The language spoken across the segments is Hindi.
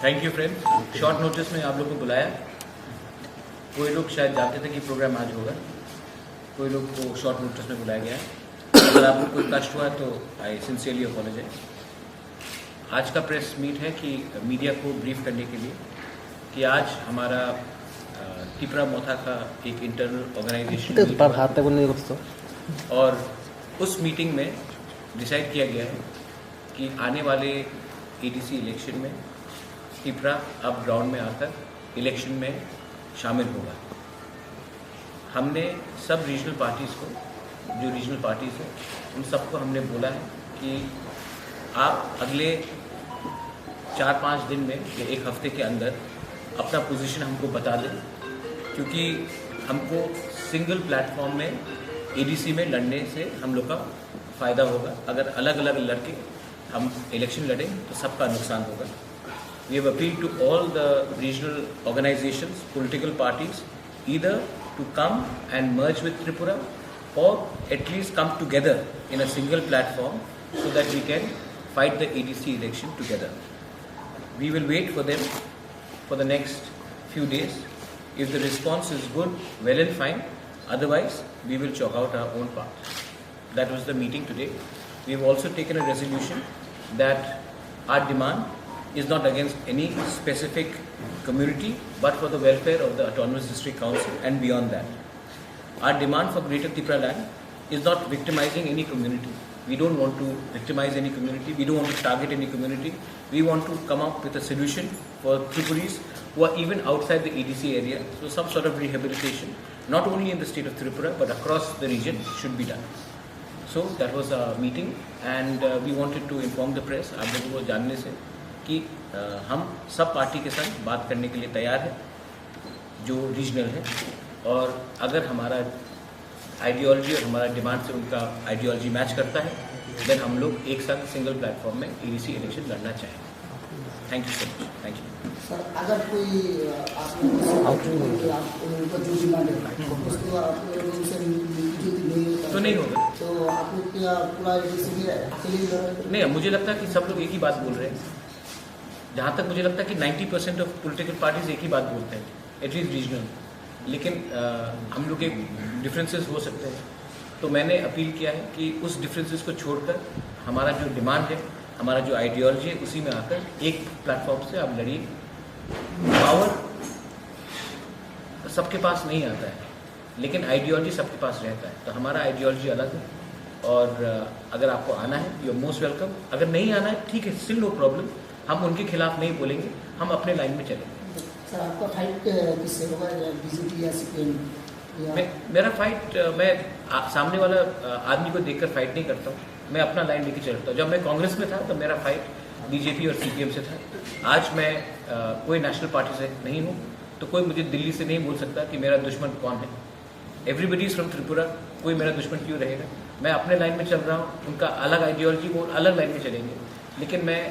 Thank you friends. Short notice में आप लोगों को बुलाया। कोई लोग शायद जानते थे कि प्रोग्राम आज होगा, कोई लोग को शॉर्ट नोटिस में बुलाया गया है। अगर आपको कोई कष्ट हुआ तो आई सिंसियरली अपोलोजाइज। आज का प्रेस मीट है कि मीडिया को ब्रीफ करने के लिए कि आज हमारा त्रिपुरा मोथा का एक इंटरनल ऑर्गेनाइजेशन और उस मीटिंग में डिसाइड किया गया है कि आने वाले एडीसी इलेक्शन में त्रिपुरा अब ग्राउंड में आकर इलेक्शन में शामिल होगा। हमने सब रीजनल पार्टीज़ को, जो रीजनल पार्टीज़ हैं, उन सबको हमने बोला है कि आप अगले 4-5 दिन में या एक हफ्ते के अंदर अपना पोजीशन हमको बता दें, क्योंकि हमको सिंगल प्लेटफॉर्म में एडीसी में लड़ने से हम लोग का फ़ायदा होगा। अगर अलग अलग लड़के हम इलेक्शन लड़ें तो सबका नुकसान होगा। We have appealed to all the regional organizations, political parties, either to come and merge with Tripura or at least come together in a single platform so that we can fight the ADC election together. We will wait for them for the next few days. If the response is good, well and fine. Otherwise, we will chalk out our own path. That was the meeting today. We have also taken a resolution that our demand is not against any specific community but for the welfare of the Autonomous District Council and beyond that. Our demand for Greater Tripura land is not victimizing any community. We don't want to victimize any community. We don't want to target any community. We want to come up with a solution for Tripuris who are even outside the EDC area. So some sort of rehabilitation, not only in the state of Tripura but across the region should be done. So that was our meeting and we wanted to inform the press, आप लोगों को जानने से कि हम सब पार्टी के साथ बात करने के लिए तैयार हैं जो रीजनल है, और अगर हमारा आइडियोलॉजी और हमारा डिमांड से उनका आइडियोलॉजी मैच करता है देन हम लोग एक साथ सिंगल प्लेटफॉर्म में एडीसी इलेक्शन लड़ना चाहेंगे। Thank you so much. Thank you sir. अगर कोई तो नहीं होगा तो आप लोग पूरा नहीं, मुझे लगता है कि सब लोग एक ही बात बोल रहे हैं। जहाँ तक मुझे लगता है कि 90% ऑफ पॉलिटिकल पार्टीज एक ही बात बोलते हैं, एटलीस्ट रीजनल, लेकिन हम लोग के डिफरेंसेस हो सकते हैं। तो मैंने अपील किया है कि उस डिफरेंसेस को छोड़कर हमारा जो डिमांड है, हमारा जो आइडियोलॉजी है, उसी में आकर एक प्लेटफॉर्म से आप लड़िए। पावर सबके पास नहीं आता है लेकिन आइडियोलॉजी सबके पास रहता है। तो हमारा आइडियोलॉजी अलग है और अगर आपको आना है यू आर मोस्ट वेलकम। अगर नहीं आना है ठीक है, स्टिल नो प्रॉब्लम। हम उनके खिलाफ नहीं बोलेंगे, हम अपने लाइन में चलेंगे। सर आपका फाइट किससे होगा, बीजेपी या सीपीएम? मेरा फाइट, मैं सामने वाला आदमी को देखकर फाइट नहीं करता हूँ, मैं अपना लाइन लेके चलता हूँ। जब मैं कांग्रेस में था तो मेरा फाइट बीजेपी और सीपीएम से था। आज मैं कोई नेशनल पार्टी से नहीं हूँ, तो कोई मुझे दिल्ली से नहीं बोल सकता कि मेरा दुश्मन कौन है। एवरीबडी इज फ्रॉम त्रिपुरा, कोई मेरा दुश्मन क्यों रहेगा। मैं अपने लाइन में चल रहा हूँ, उनका अलग आइडियोलॉजी, वो अलग लाइन में चलेंगे। लेकिन मैं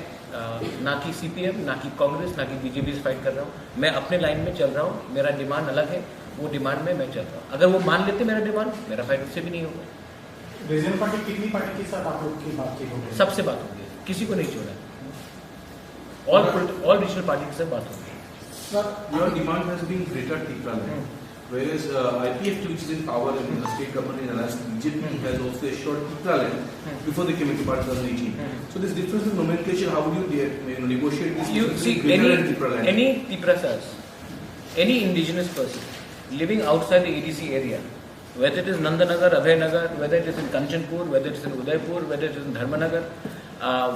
ना कि सीपीएम, ना कि कांग्रेस, ना कि बीजेपी से फाइट कर रहा हूँ। मैं अपने लाइन में चल रहा हूँ, मेरा डिमांड अलग है, वो डिमांड में मैं चल रहा हूँ। अगर वो मान लेते मेरा डिमांड, मेरा फाइट उससे भी नहीं होगा। रीजनल पार्टी कितनी पार्टी के साथ आप लोग की बातचीत होगी? सबसे बात होगी, किसी को नहीं छोड़ा। ऑल रीजनल पार्टी के साथ बात होगी। Your demand has been Greater Tripura land, whereas IPF, which is in power in the state government in Alaska, BJP has also assured Tripura land before they came into power in 2018. So this difference in nomenclature, how would you negotiate this? You see, any Triprasas, any indigenous person living outside the ADC area, whether it is Nandanagar, Abhayanagar, whether it is in Kanchanpur, whether it is in Udaipur, whether it is in Dharmanagar,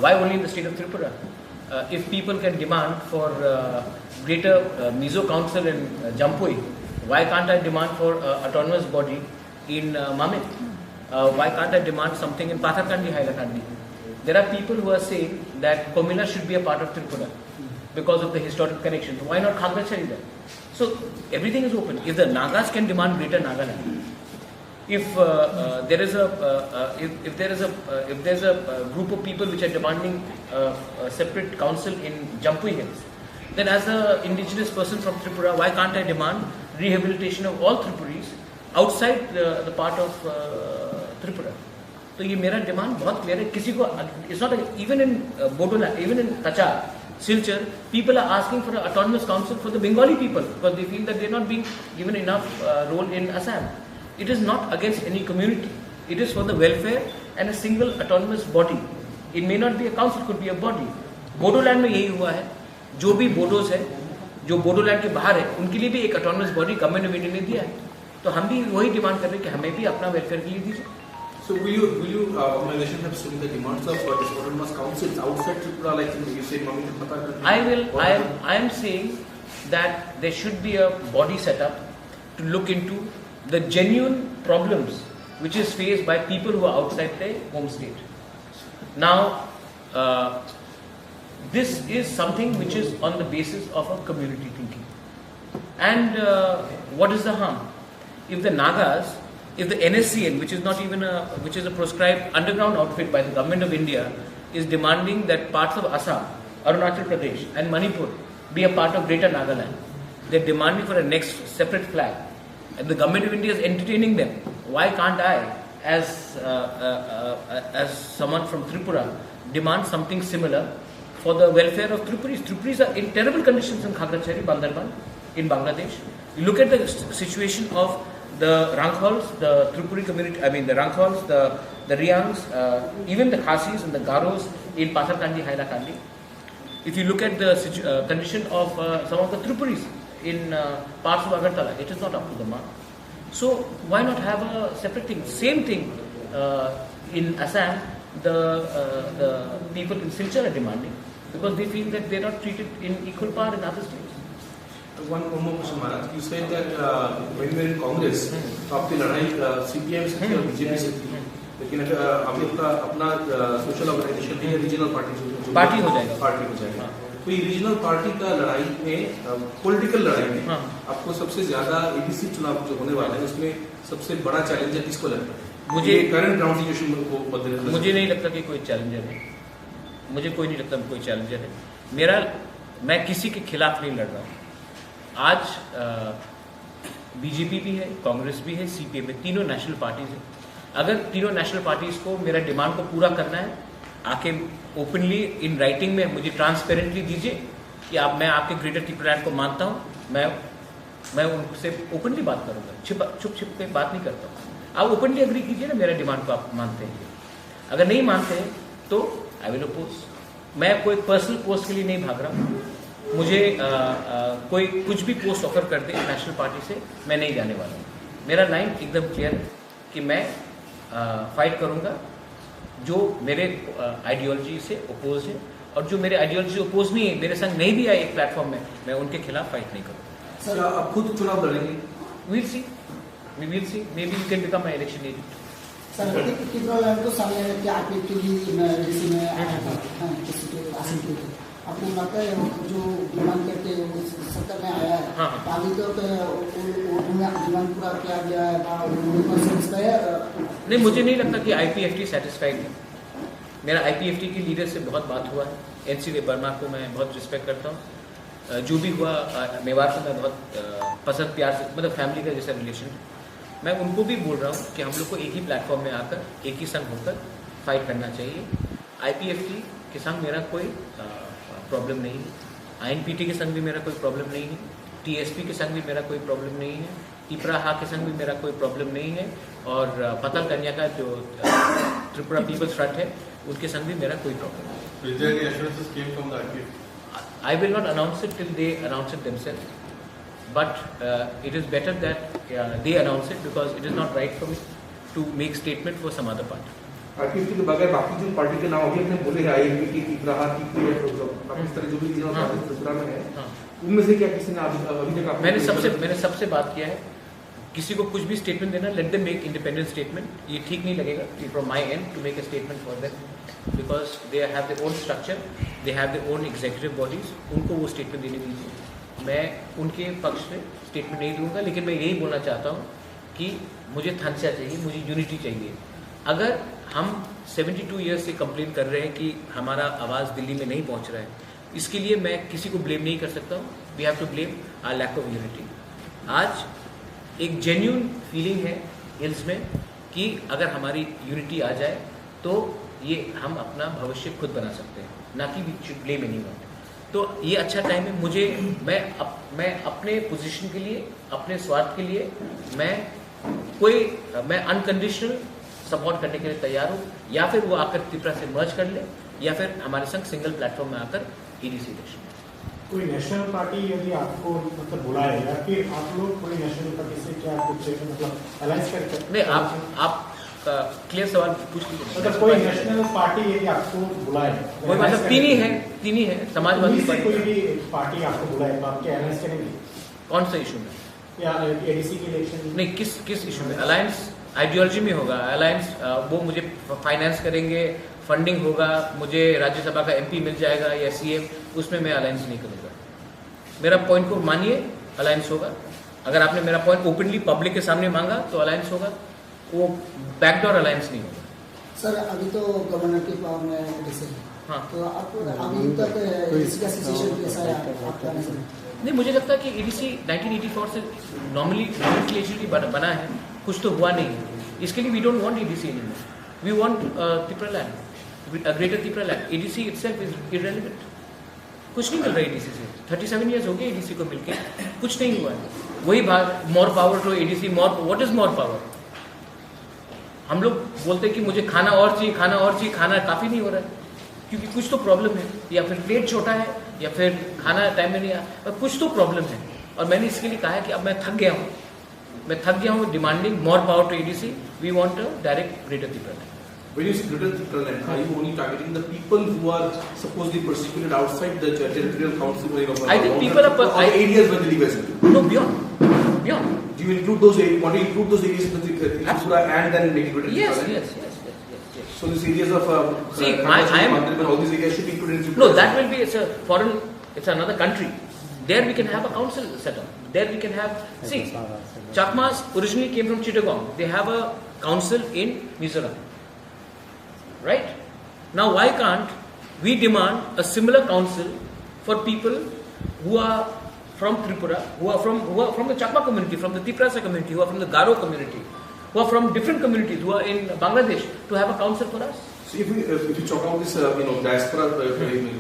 why only in the state of Tripura? If people can demand for greater Mizo Council in Jampui, why can't I demand for autonomous body in Mamit? Why can't I demand something in Pathakandi, Hailakandi? There are people who are saying that Komila should be a part of Tripura because of the historic connection. Why not Khangasari then? So everything is open. If the Nagas can demand greater Nagaland, if there is a group of people which are demanding a separate council in Jampui Hills, then as an indigenous person from Tripura, why can't I demand rehabilitation of all Tripuris outside the part of Tripura? तो ये मेरा डिमांड बहुत क्लियर है। किसी को it's not even in Bodoland, even in Cachar Silchar, people are asking for an autonomous council for the Bengali people because they feel that they are not being given enough role in Assam. It is not against any community. It is for the welfare and a single autonomous body. It may not be a council, it could be a body. Bodoland में यही हुआ है, जो भी बोडोज है, जो बोडोलैंड के बाहर है, उनके लिए भी एक autonomous body government of India ने दिया है. तो हम भी वही डिमांड कर रहे हैं कि हमें भी अपना वेलफेयर के लिए दीजिए. So will you organization have stood the demands of this autonomous councils outside Tripura, like you said, I am saying that there should be a body set up to look into the genuine problems which is faced by people who are outside their home state. Now, this is something which is on the basis of a community thinking. And what is the harm? If the Nagas, if the NSCN, which is a proscribed underground outfit by the government of India, is demanding that parts of Assam, Arunachal Pradesh and Manipur be a part of Greater Nagaland, they're demanding for a next separate flag, and the government of India is entertaining them. Why can't I, as someone from Tripura, demand something similar for the welfare of Tripuris? Tripuris are in terrible conditions in Khagrachari, Bandarban, in Bangladesh. You look at the situation of the Ranghols, the Tripuri community, the Ranghols, the Riangs, even the Khasis and the Garos in Patharkandi, Hailakandi. If you look at the condition of some of the Tripuris in parts of Agartala, it is not up to the mark. So why not have a separate thing? Same thing in Assam, the people in Silchar are demanding because they feel that they are not treated in equal par in other states. One more question, Maharaj. You said that when you were in Congress, आपकी लड़ाई CPM से थी और BJP से थी, लेकिन अभी अपना सोशल ऑर्गेनाइजेशन है, रीजनल पार्टी हो जाएगा. तो ये रीजनल पार्टी का लड़ाई में, पॉलिटिकल लड़ाई में, आपको सबसे ज्यादा ABC चुनाव जो होने वाला है, उसमें सबसे बड़ा चैलेंजर किसको लगता है? मुझे करंट ग्राउंड सिचुएशन को बदलने. मुझे नहीं लगता कि कोई चैलेंजर है. मुझे कोई नहीं लगता कोई चैलेंजर है. मैं किसी के खिलाफ नहीं लड़ रहा हूँ. आज बीजेपी भी है, कांग्रेस भी है, CPM है, तीनों नेशनल पार्टीज हैं. अगर तीनों नेशनल पार्टीज को मेरा डिमांड को पूरा करना है, आके ओपनली इन राइटिंग में मुझे ट्रांसपेरेंटली दीजिए कि मैं आपके ग्रेटर त्रिपुरा को मानता हूँ. मैं उनसे ओपनली बात करूँगा, छुप के बात नहीं करता हूँ. आप ओपनली एग्री कीजिए ना मेरा डिमांड को आप मानते हैं. अगर नहीं मानते हैं तो आई विल अपोज. मैं कोई पर्सनल पोस्ट के लिए नहीं भाग रहा हूँ. मुझे कोई कुछ भी पोस्ट ऑफर कर दे नेशनल पार्टी से, मैं नहीं जाने वाला हूँ. मेरा लाइन एकदम क्लियर है कि मैं फाइट करूँगा जो मेरे आइडियोलॉजी से अपोज है, और जो मेरे आइडियोलॉजी से अपोज नहीं है, मेरे संग नहीं भी आए एक प्लेटफॉर्म में, मैं उनके खिलाफ फाइट नहीं करूँगा. सर, आप खुद चुनाव लड़ेंगे? We'll see. Maybe you can become my election agent. Sir, Tripura को सामने रख के आप किसी में आया था, किसी के हासिल किए थे. आपको लगता है जो डिमांड करके सत्ता में आया है, अभी तो डिमांड पूरा किया गया है? नहीं, मुझे नहीं लगता कि IPFT सेटिस्फाइड है. मेरा IPFT की लीडर से बहुत बात हुआ है. NC वर्मा को मैं बहुत रिस्पेक्ट करता हूँ. जो भी हुआ मेवाड़ को मैं बहुत पसंद प्यार से, मतलब फैमिली का जैसा रिलेशन है. मैं उनको भी बोल रहा हूँ कि हम लोग को एक ही प्लेटफॉर्म में आकर एक ही संग होकर फाइट करना चाहिए. IPFT के संग मेरा कोई प्रॉब्लम नहीं है. INPT के संग भी मेरा कोई प्रॉब्लम नहीं है. TSP के संग भी मेरा कोई प्रॉब्लम नहीं है. त्रिपुरा के संग भी मेरा कोई प्रॉब्लम नहीं है. और पतल कन्या का जो त्रिपुरा पीपल्स फ्रंट है, उनके संग भी मेरा कोई प्रॉब्लम नहीं. I will not announce it till they announce it themselves. But it is better that they announce it, because it is not right for me to make statement for some other party. IPFT के बगैर बाकी जो पार्टी के नाम अभी अपने बोले हैं, INPT, त्रिपुरा, इस तरह जो भी त्रिपुरा में है, उनमें से क्या किसी ने अभी तक? मैंने सबसे बात किया है. किसी को कुछ भी स्टेटमेंट देना, let them make independent statement. ये ठीक नहीं लगेगा from my end to make a statement for them, because they have their own structure, they have their own executive bodies. उनको वो स्टेटमेंट देने दीजिए. मैं उनके पक्ष में स्टेटमेंट नहीं दूंगा. लेकिन मैं यही बोलना चाहता हूँ कि मुझे थंसा चाहिए, मुझे यूनिटी चाहिए. अगर हम 72 ईयर्स से कंप्लेन कर रहे हैं कि हमारा आवाज़ दिल्ली में नहीं पहुँच रहा है, इसके लिए मैं किसी को ब्लेम नहीं कर सकता हूँ. We have to blame our lack of unity. आज एक जेन्युइन फीलिंग है हिल्स में कि अगर हमारी यूनिटी आ जाए तो ये हम अपना भविष्य खुद बना सकते हैं, ना कि वी शुड ब्लेम एनीवन. तो ये अच्छा टाइम है। मुझे मैं अपने पोजीशन के लिए, अपने स्वार्थ के लिए मैं अनकंडीशनल सपोर्ट करने के लिए तैयार हूँ, या फिर वो आकर त्रिपुरा से मर्ज कर ले, या फिर हमारे संग सिंगल प्लेटफॉर्म में आकर EDC इलेक्शन। कोई नेशनल पार्टी यदि आपको मतलब बुलाए या फिर आप लोग कोई नेशनल पार्टी से क्या कुछ मतलब अलायंस करते हैं? नहीं, आप क्लियर सवाल पूछ लीजिए। मतलब कोई नेशनल पार्टी यदि आपको बुलाए, कोई मतलब तीन ही है समाजवादी पार्टी, कोई भी पार्टी आपको बुलाए तो आपके अलायंस करेंगे? कौन सा इशू में? या ADC के इलेक्शन? नहीं, किस इशू में? अलायंस आइडियोलॉजी में होगा अलायंस। वो मुझे फाइनेंस करेंगे, फंडिंग होगा, मुझे राज्यसभा का MP मिल जाएगा या CM, उसमें मैं अलायंस नहीं करूँगा। मेरा पॉइंट को मानिए, अलायंस होगा। अगर आपने मेरा पॉइंट ओपनली पब्लिक के सामने मांगा तो अलायंस होगा, वो बैकडोर अलायंस नहीं होगा। सर अभी तो गवर्नर के पावर में डिसीजन, हाँ, तो आप अभी तक इसका सिचुएशन कैसा है आपका? नहीं, मुझे लगता है कि EDC 1984 से नॉमिनेटली बना है, कुछ तो हुआ नहीं है। इसके लिए we don't want EDC anymore, we want Tripura land, greater Tripura land. EDC itself is irrelevant. कुछ नहीं मिल रहा है EDC से। 37 ईयर्स हो गए EDC को मिलके, कुछ नहीं हुआ है। वही बात, more power to EDC, what is more power? हम लोग बोलते हैं कि मुझे खाना और चाहिए, खाना काफी नहीं हो रहा है, क्योंकि कुछ तो प्रॉब्लम है, या फिर प्लेट छोटा है, या फिर खाना टाइम में नहीं आया, कुछ तो प्रॉब्लम है। और मैंने इसके लिए कहा है कि अब मैं थक गया हूँ demanding more power to EDC। We want a direct greater Tripura land. When you say Greater Tripura land, are you only targeting the people who are supposedly persecuted outside the territorial council? I think people are or the areas where the leaders live? No, beyond. Do you include those areas? Want to include those areas in the Tripura and then make it Greater Yes. Tripura land? So these areas of See, I am all these areas should be included in Tripura. No, that will be it's another country. There we can have a council set up. There we can have. See, Chakmas originally came from Chittagong. They have a council in Mizoram. Right? Now, why can't we demand a similar council for people who are from Tripura, who are from the Chakma community, from the Tiprasa community, who are from the Garo community, who are from different communities, who are in Bangladesh, to have a council for us? So if you talk about this, diaspora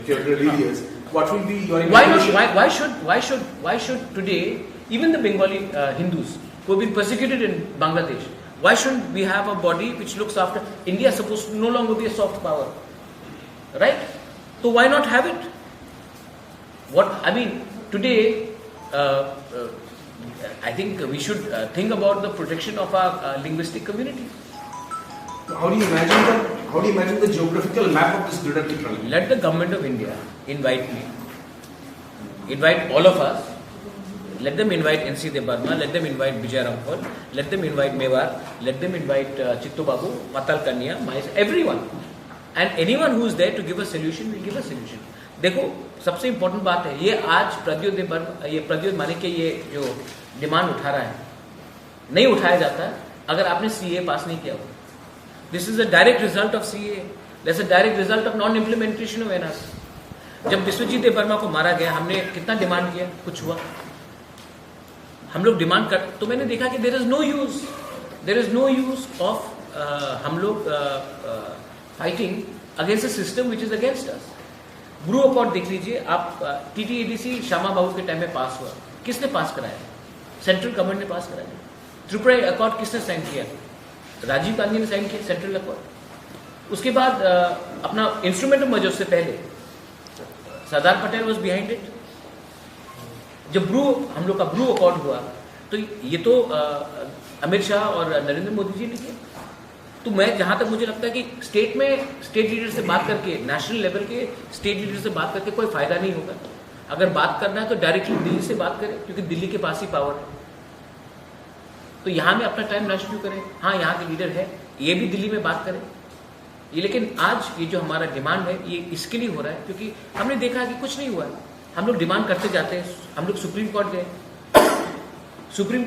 territorial areas, what will be your Why imagination? not? Why should today even the Bengali Hindus who have been persecuted in Bangladesh? Why shouldn't we have a body which looks after? India is supposed to no longer be a soft power, right? So why not have it? Today, I think we should think about the protection of our linguistic community. How do you imagine the geographical map of this Greater Tripura land? Let the government of India invite me, invite all of us. Let them invite NC De Burma, let them invite Vijay Ramphal, let them invite Mewar, let them invite Chittu Babu, Patal Kanya, everyone. And anyone who is there to give a solution will give a solution. देखो, सबसे इम्पोर्टेंट बात है, ये आज प्रद्योत मानिक के ये जो डिमांड उठा रहा है, नहीं उठाया जाता अगर आपने CA पास नहीं किया हो. This is a direct result of CA. That's a direct result of non-implementation of NRC. जब विश्वजीत देव वर्मा को मारा गया, हमने कितना डिमांड किया, कुछ हुआ? हम लोग डिमांड कर, तो मैंने देखा कि there is no use of हम लोग fighting against a system which is against us. Bru accord देख लीजिए आप. TTADC श्यामा बाबू के टाइम में पास हुआ. किसने पास कराया? सेंट्रल गवर्नमेंट ने पास कराया. त्रिपुरा अकॉर्ड किसने साइन किया? राजीव गांधी ने साइन किया सेंट्रल अकॉर्ड. उसके बाद अपना इंस्ट्रूमेंट ऑफ मर्जर से पहले Sardar Patel was behind it. जब हम लोग का ब्रू अकॉर्ड हुआ तो ये तो अमित शाह और नरेंद्र मोदी जी ने किया. तो मैं जहां तक मुझे लगता है कि स्टेट लीडर से बात करके, नेशनल लेवल के स्टेट लीडर से बात करके कोई फायदा नहीं होगा. अगर बात करना है तो डायरेक्टली दिल्ली से बात करें, क्योंकि दिल्ली के पास ही पावर है. तो यहाँ में अपना टाइम नष्ट क्यों करें? हाँ, यहाँ के लीडर है, ये भी दिल्ली में बात करें. ये लेकिन आज ये जो हमारा डिमांड है ये इसके लिए हो रहा है क्योंकि हमने देखा है कि कुछ नहीं हुआ है. हम लोग डिमांड करते जाते हैं. हम लोग सुप्रीम कोर्ट गए. सुप्रीम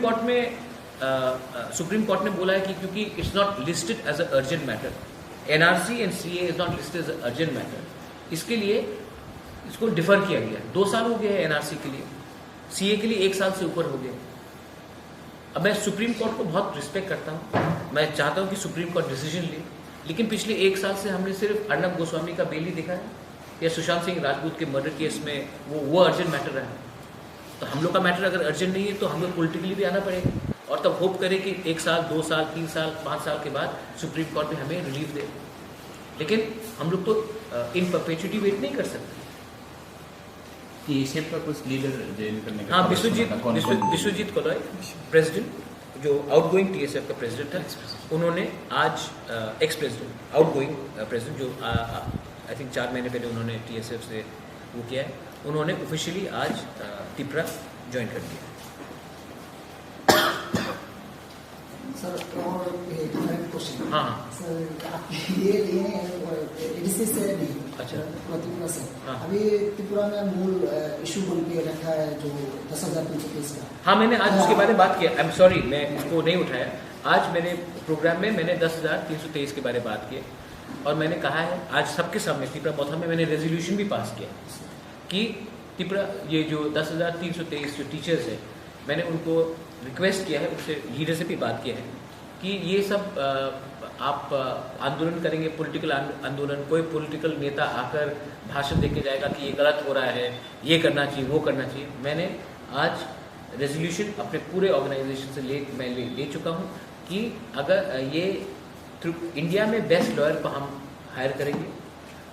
कोर्ट ने बोला है कि क्योंकि it's not listed as a urgent matter, NRC and CA is not listed as a urgent matter, इसके लिए इसको डिफर किया गया. 2 साल हो गए हैं NRC के लिए, CA के लिए 1 साल से ऊपर हो गया. अब मैं सुप्रीम कोर्ट को बहुत रिस्पेक्ट करता हूँ, मैं चाहता हूँ कि सुप्रीम कोर्ट डिसीजन ले, लेकिन पिछले 1 साल से हमने सिर्फ अर्नब गोस्वामी का बेल ही देखा है. या सुशांत सिंह राजपूत के मर्डर केस में वो अर्जेंट मैटर रहा। तो हम लोग का मैटर अगर अर्जेंट नहीं है तो हम लोग पॉलिटिकली भी आना पड़ेगा और तब होप करें कि 1 साल 2 साल 3 साल 5 साल के बाद सुप्रीम कोर्ट में हमें रिलीफ दे। लेकिन हम लोग तो इन परपेचुइटी वेट नहीं कर सकते। टीएसएफ का कुछ लीडर जेल करने का हाँ, विश्वजीत कलॉय प्रेसिडेंट जो आउटगोइंग टीएसएफ का प्रेसिडेंट है, उन्होंने आज एक्स प्रेसिडेंट आउटगोइंग प्रेसिडेंट जो आई थिंक 4 महीने पहले उन्होंने टीएसएफ से वो किया है, उन्होंने ऑफिशियली आज तिपरा ज्वाइन कर दिया। सर और डिफरेंट क्वेश्चन। हाँ सर आप ये एडीसी से नहीं, अच्छा, त्रिपुरा से। हाँ। अभी त्रिपुरा में मूल इशू बन के रखा है जो 10,330 का। हाँ, मैंने आज उसके बारे में बात किया। आई एम सॉरी, मैं उसको नहीं उठाया। आज मैंने प्रोग्राम में मैंने 10,323 के बारे में बात की और मैंने कहा है आज सबके सामने त्रिपुरा मौथा में मैंने रेजोल्यूशन भी पास किया कि त्रिपुरा ये जो 10,323 जो टीचर्स है, मैंने उनको रिक्वेस्ट किया है, उससे लीडर से भी बात किया है कि ये सब आप आंदोलन करेंगे, पॉलिटिकल आंदोलन, कोई पॉलिटिकल नेता आकर भाषण देके जाएगा कि ये गलत हो रहा है, ये करना चाहिए, वो करना चाहिए। मैंने आज रेजोल्यूशन अपने पूरे ऑर्गेनाइजेशन से मैं ले चुका हूँ कि अगर ये इंडिया में बेस्ट लॉयर को हम हायर करेंगे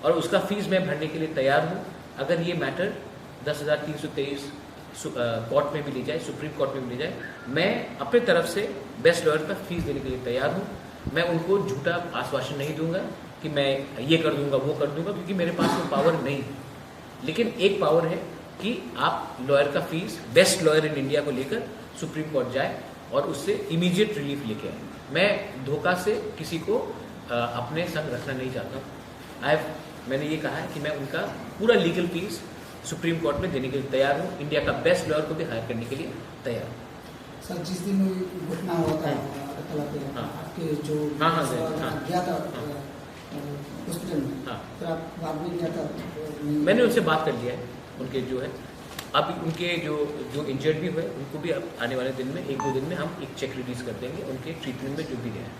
और उसका फीस मैं भरने के लिए तैयार हूँ। अगर ये मैटर 10,323 कोर्ट में भी ले जाए, सुप्रीम कोर्ट में भी ले जाए, मैं अपने तरफ से बेस्ट लॉयर का फीस देने के लिए तैयार हूँ। मैं उनको झूठा आश्वासन नहीं दूंगा कि मैं ये कर दूंगा, वो कर दूंगा, क्योंकि मेरे पास वो पावर नहीं है। लेकिन एक पावर है कि आप लॉयर का fees, best lawyer in India को लेकर सुप्रीम कोर्ट जाए और उससे इमीडिएट रिलीफ लेके आए। मैं धोखा से किसी को अपने संग रखना नहीं चाहता। मैंने ये कहा है कि मैं उनका पूरा लीगल फीस सुप्रीम कोर्ट में देने के लिए तैयार हूँ। इंडिया का बेस्ट लॉयर को भी हायर करने के लिए तैयार हूँ। सर जिस दिन घटना हुआ था आपके जो गया था हॉस्पिटल में, फिर आप बाद में गया था? मैंने उनसे बात कर लिया है, उनके जो है अब उनके जो इंजर्ड भी हुए उनको भी अब आने वाले दिन में 1-2 दिन में हम एक चेक रिलीज कर देंगे उनके ट्रीटमेंट में जो भी गया है।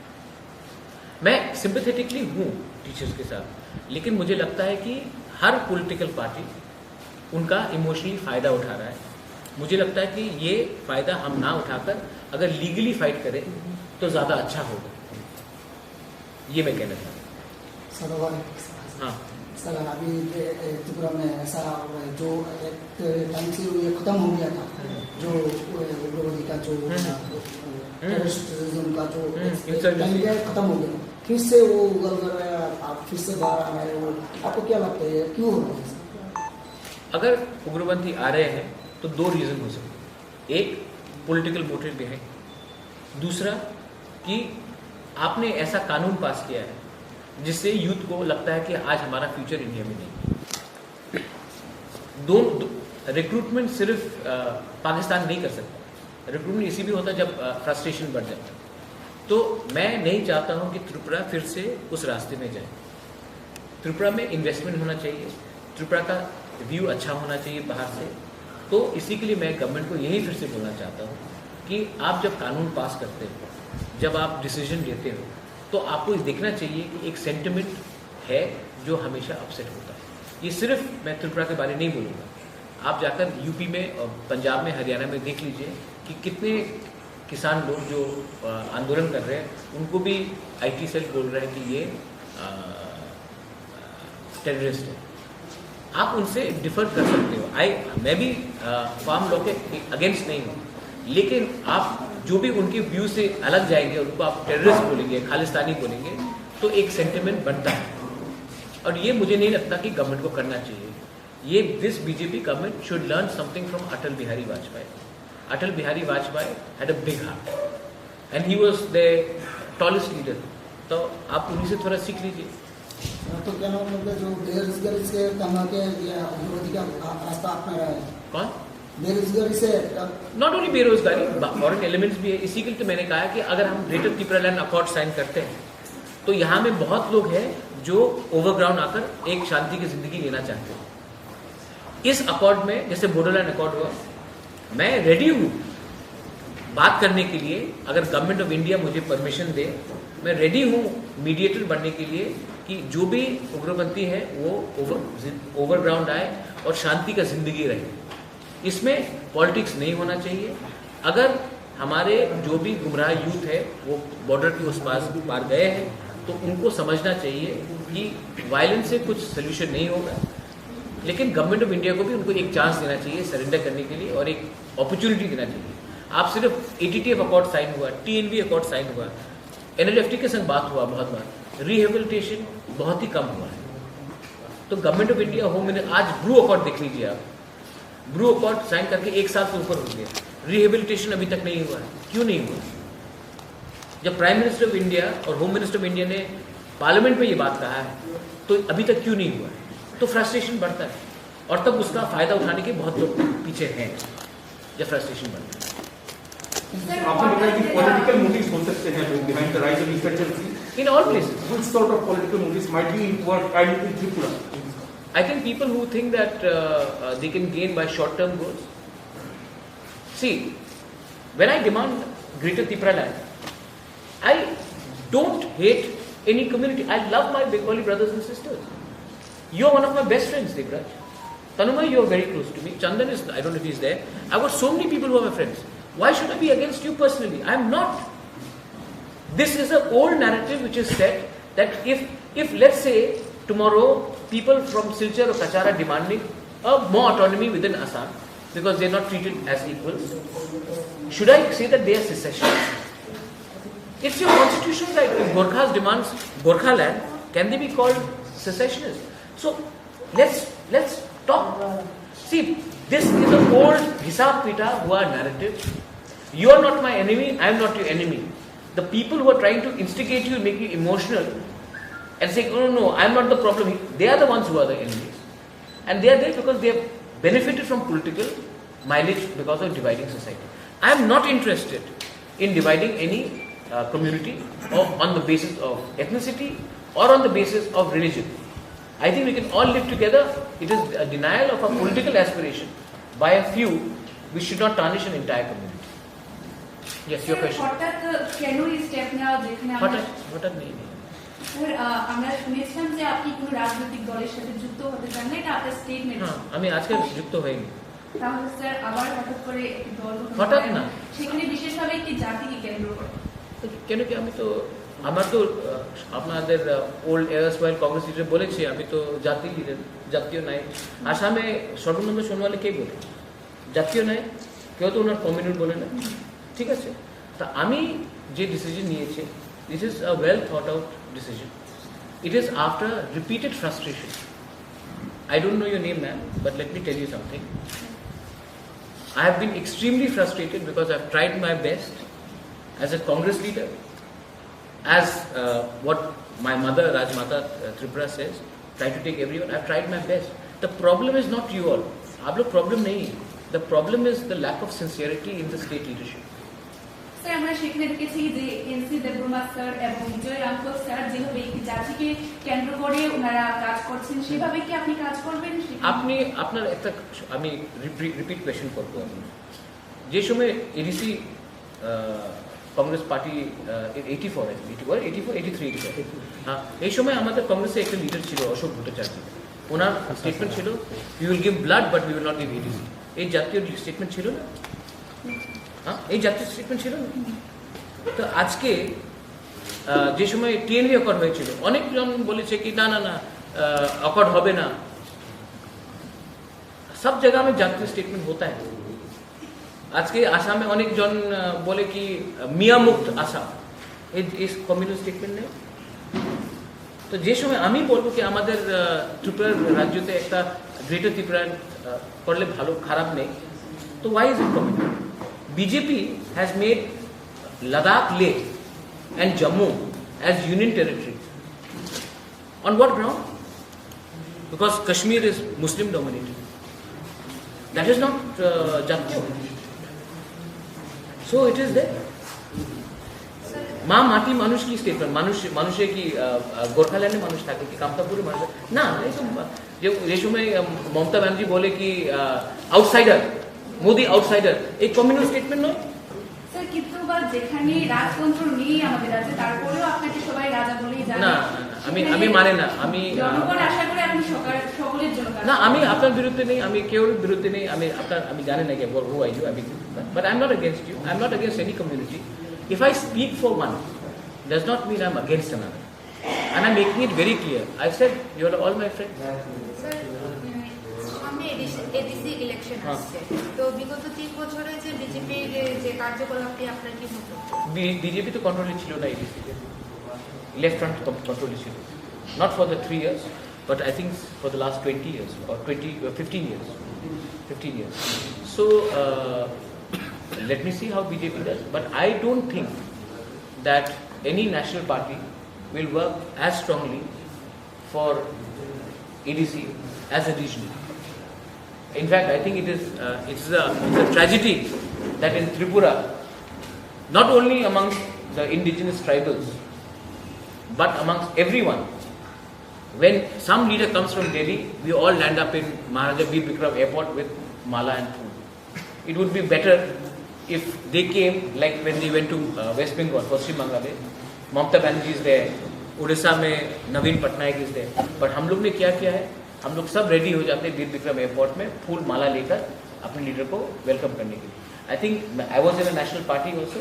मैं सिंपैथेटिकली हूँ टीचर्स के साथ, लेकिन मुझे लगता है कि हर पॉलिटिकल पार्टी उनका इमोशनली फ़ायदा उठा रहा है। मुझे लगता है कि ये फ़ायदा हम ना उठाकर अगर लीगली फाइट करें तो ज़्यादा अच्छा होगा। ये मैं कहना चाहता हूँ। हाँ सर, अभी त्रिपुरा में ऐसा जो एक टाइम से ये खत्म हो गया था, जो उग्रवादी का जो टेररिज्म का जो टाइम खत्म हो गया, फिर से वो उगल कर रहे हैं, आप फिर से बाहर आ रहे हो, आपको क्या लगता है क्यों हो रहा है? अगर उग्रपंथी आ रहे हैं तो 2 रीज़न हो सकते हैं। एक, पॉलिटिकल मोटिव भी है। दूसरा कि आपने ऐसा कानून पास किया है जिससे यूथ को लगता है कि आज हमारा फ्यूचर इंडिया में नहीं। रिक्रूटमेंट सिर्फ पाकिस्तान नहीं कर सकता। रिक्रूटमेंट इसी भी होता है जब फ्रस्ट्रेशन बढ़ जाता है। तो मैं नहीं चाहता हूं कि त्रिपुरा फिर से उस रास्ते में जाए। त्रिपुरा में इन्वेस्टमेंट होना चाहिए, त्रिपुरा का व्यू अच्छा होना चाहिए बाहर से। तो इसी के लिए मैं गवर्नमेंट को यही फिर से बोलना चाहता हूँ कि आप जब कानून पास करते हो, जब आप डिसीजन लेते हो, तो आपको देखना चाहिए कि एक सेंटिमेंट है जो हमेशा अपसेट होता है। ये सिर्फ मैं त्रिपुरा के बारे में नहीं बोलूँगा। आप जाकर यूपी में और पंजाब में, हरियाणा में देख लीजिए कि कितने किसान लोग जो आंदोलन कर रहे हैं, उनको भी IT सेल बोल रहे हैं कि ये टेररिस्ट है। आप उनसे डिफर कर सकते हो। मैं भी फार्म लॉ के अगेंस्ट नहीं हूँ, लेकिन आप जो भी उनके व्यू से अलग जाएंगे, उनको आप टेररिस्ट बोलेंगे, खालिस्तानी बोलेंगे, तो एक सेंटिमेंट बनता है। और ये मुझे नहीं लगता कि गवर्नमेंट को करना चाहिए। This BJP government should learn something from Atal Bihari Vajpayee. Atal Bihari Vajpayee had a big heart and he was the tallest leader. तो आप उन्हीं से थोड़ा सीख लीजिए। तो क्या नाम मतलब जो बेरोजगारी से कमा के उग्रवादी का रास्ता अपना रहा है? कौन? बेरोजगारी से नॉट ओनली बेरोजगारी, फॉरेन एलिमेंट्स भी है। इसी के लिए तो मैंने कहा कि अगर हम greater Tripura land accord sign करते हैं तो यहाँ में बहुत लोग हैं जो ओवरग्राउंड आकर एक शांति की जिंदगी लेना चाहते हैं। इस अकॉर्ड में जैसे बोडोलैंड अकॉर्ड हुआ, मैं रेडी हूँ बात करने के लिए। अगर गवर्नमेंट ऑफ इंडिया मुझे परमिशन दे, मैं रेडी हूँ मीडिएटर बनने के लिए कि जो भी उग्रपंथी है वो ओवरग्राउंड आए और शांति का जिंदगी रहे, इसमें पॉलिटिक्स नहीं होना चाहिए। अगर हमारे जो भी गुमराह यूथ है वो बॉर्डर के उस पार गए हैं तो उनको समझना चाहिए कि वायलेंस से कुछ सोल्यूशन नहीं होगा, लेकिन गवर्नमेंट ऑफ इंडिया को भी उनको एक चांस देना चाहिए सरेंडर करने के लिए और एक अपॉर्चुनिटी देना चाहिए। आप सिर्फ ATTF अकॉर्ड साइन हुआ, TNV अकॉर्ड साइन हुआ, NLFT के संग बात हुआ बहुत बार, रिहेबिलिटेशन बहुत ही कम हुआ है। तो government of India home minister आज ब्रू अकॉर्ड देख लीजिए आप, ब्रू अकॉर्ड साइन करके 1 साल से ऊपर हो गया, रिहेबिलिटेशन अभी तक नहीं हुआ है। क्यों नहीं हुआ? जब प्राइम मिनिस्टर ऑफ इंडिया और होम मिनिस्टर ऑफ इंडिया ने पार्लियामेंट में ये बात कहा है तो अभी तक क्यों नहीं हुआ है? तो फ्रस्ट्रेशन बढ़ता है और तब उसका फायदा उठाने के बहुत लोग पीछे हैं जब फ्रस्ट्रेशन बढ़ता है। आपने बताया कि पॉलिटिकल मोटिव्स हो सकते हैं behind the rise of insurgency in all places. Which sort of political motives might be in Tripura? I think people who think that they can gain by short-term goals. See, when I demand Greater Tripura land, I don't hate any community. I love my Bengali brothers and sisters. You are one of my best friends, Devraj. Tanumay, you are very close to me. Chandan is, I don't know if he's there. I've got so many people who are my friends. Why should I be against you personally? I am not. This is an old narrative which is set that if let's say tomorrow people from Silchar or Kachar are demanding more autonomy within Assam because they are not treated as equals, should I say that they are secessionists? It's your constitutional right. If Gorkhas demands Gorkha land, can they be called secessionists? So let's talk. See, this is an old Hisab Pita Hua narrative. You are not my enemy, I am not your enemy. The people who are trying to instigate you and make you emotional and say, oh no, I am not the problem, they are the ones who are the enemies. And they are there because they have benefited from political mileage because of dividing society. I am not interested in dividing any community or on the basis of ethnicity or on the basis of religion. I think we can all live together. It is a denial of a political aspiration by a few which should not tarnish an entire community. Yes, your question. হঠাৎ কেন এই স্টেপ নেওয়া যেখানে হঠাৎ নেই। স্যার আমরা শুনেছিলাম যে আপনি কোনো রাজনৈতিক দলের সাথে যুক্ত হতে চান না, এটা আপনার স্টেটমেন্ট। হ্যাঁ, আমি আজকে যুক্ত হইনি। তাহলে স্যার আবার হঠাৎ করে একটি দল হঠাৎ না, সেখানে বিশেষভাবে একটি জাতিকে কেন্দ্র করে কেন কি আমি তো আমার তো আপনাদের ওল্ড এয়ারসওয়াইল কংগ্রেস লিডার বলেছি আমি তো জাতীয় লিডার, জাতীয় নাই। আসামে সর্বানন্দ সোনোয়ালে কে বলে জাতীয় নাই, কেউ তো ওনার কমিউনিটি বলে না, ঠিক আছে? তা আমি যে ডিসিশন নিয়েছি, this is a well thought out decision. It is after repeated frustration. I don't know your name, ma'am, but let me tell you something. I have been extremely frustrated because I've tried my best as a Congress leader, as what my mother Rajmata Tripura says, try to take everyone. I've tried my best. The problem is not you all. आप लोग problem नहीं है. The problem is the lack of sincerity in the state leadership. Sir আমরা সেখানে দেখেছি যে এনসি দেববর্মা স্যার এবং বিজয় রামকো স্যার যেভাবে একটি জাতিকে কেন্দ্র করে ওনারা কাজ করছেন সেভাবে কি আপনি কাজ করবেন? আপনি আপনার একটা আমি রিপিট কোয়েশ্চেন করবো। যে সময় এডিসি কংগ্রেস পার্টি 84 হ্যাঁ, এই সময় আমাদের কংগ্রেসে একটা লিডার ছিল অশোক ভট্টাচার্য। ওনার স্টেটমেন্ট ছিল we will give blood but we will not give ADC. এই জাতীয় স্টেটমেন্ট ছিল না? হ্যাঁ, এই জাতীয় স্টেটমেন্ট ছিল না? তো আজকে যে সময় TNV অ্যাকর্ড হয়েছিল অনেকজন বলেছে কি না না না অ্যাকর্ড হবে না। সব জায়গা में জাতীয় স্টেটমেंट होता है। আজকে আসামে অনেকজন বলে কি মিয়া মুক্ত আসাম, এই কমিউনিস্ট স্টেটমেন্ট নেই। তো যে সময় আমি বলবো কি আমাদের ত্রিপুরা রাজ্যতে একটা গ্রেটার ত্রিপুরা করলে ভালো, খারাপ নেই, তো why is it coming? BJP has made Ladakh, Leh and Jammu as union territory. On what ground? Because Kashmir is Muslim dominated. That is not Jatiya. So it is there. মা মাটি মানুষ কি স্টেটমেন্ট, মানুষে কি গোর্খাল্যান্ডে মানুষ থাকে কি কামতাপুরে মানুষ না? যে সময় মমতা ব্যানার্জি বলে কি আউটসাইডার, মোদি আউটসাইডার, এই কমিউনিস্ট স্টেটমেন্ট নয় স্যার। কিন্তু যেখানে রাজতন্ত্র নেই আমাদের রাজ্যে তারপরেও আপনাকে সবাই রাজা বলেই জানে। না, আমি মানে না, আমি জনগণ আশা করে আপনি সকলের জন্য কাজ না, করবেন। আমি আপনার বিরুদ্ধে নেই, আমি কেউ বিরুদ্ধে নেই, আমি জানি না কি who I you, but I am not against you, I am not against any community. If I speak for one, does not mean I am against another. And I am making it very clear. I said you are all my friends. Sir, সামনে এডিসি ইলেকশন হ্যাঁ। আসছে, তো বিগত 3 বছরে যে বিজেপির যে কার্যকলাপটি আপনার কি মন্তব্য? বিজেপি তো কন্ট্রোলে ছিল না এডিসিতে, লেফট ফ্রন্ট কন্ট্রোলে ছিল, not for the 3 years, but I think for the last 20 years or 15 years. 15 years. So let me see how BJP does. But I don't think that any national party will work as strongly for ADC as a regional. In fact, I think it's a tragedy that in Tripura, not only amongst the indigenous tribals, but amongst everyone, when some leader comes from Delhi, we all land up in Maharaja Bir Bikram Airport with mala and food. It would be better if they came like when they went to West Bengal, Paschim Bangladesh, Mamata Banerjee is there, Orissa में नवीन पटनायक इज देयर. बट हम लोग ने क्या किया है, हम लोग सब रेडी हो जाते हैं बीर बिक्रम एयरपोर्ट में फूल माला लेकर अपने लीडर को वेलकम करने के लिए. I think I was in a national party also,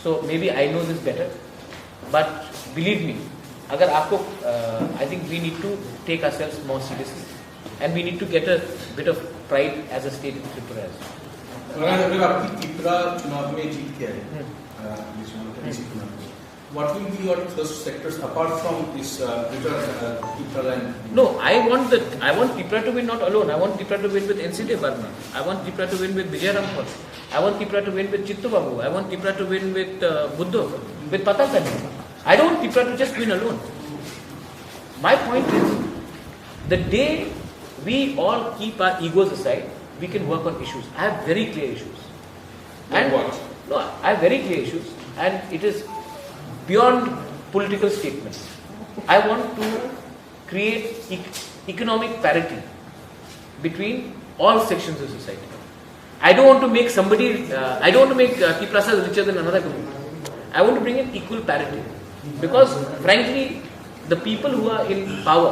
so maybe I know this better. But believe me, अगर आपको I think we need to take ourselves more seriously and we need to get a bit of pride as a state in Tripura. अगर आपकी त्रिपुरा चुनाव में जीत के आए, what will be your first sectors apart from this Tripura line? No, I want Tripura to win not alone. I want Tripura to win with NCD Barma. I want Tripura to win with Vijay Rampal. I want Tripura to win with Chittu Babu. I want Tripura to win with Buddho, with Patalkandi. I don't want Tripura to just win alone. My point is, the day we all keep our egos aside, we can work on issues. I have very clear issues. Like what? No, I have very clear issues, and it is beyond political statements. I want to create economic parity between all sections of society. I don't want to make I don't want to make Kiprasas richer than another community. I want to bring in equal parity. Because frankly, the people who are in power,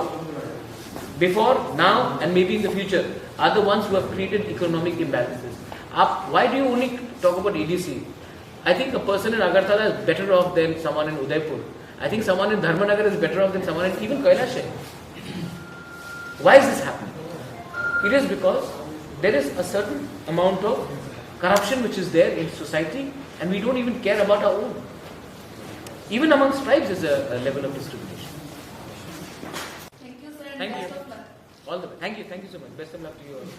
before, now and maybe in the future, are the ones who have created economic imbalances. Why do you only talk about ADC? I think a person in Agartala is better off than someone in Udaipur. I think someone in Dharmanagar is better off than someone in even Kailash. Why is this happening? It is because there is a certain amount of corruption which is there in society, and we don't even care about our own. Even amongst tribes is a level of discrimination. Thank you, sir. Thank you. Best of luck. All the best. Thank you so much. Best of luck to you all.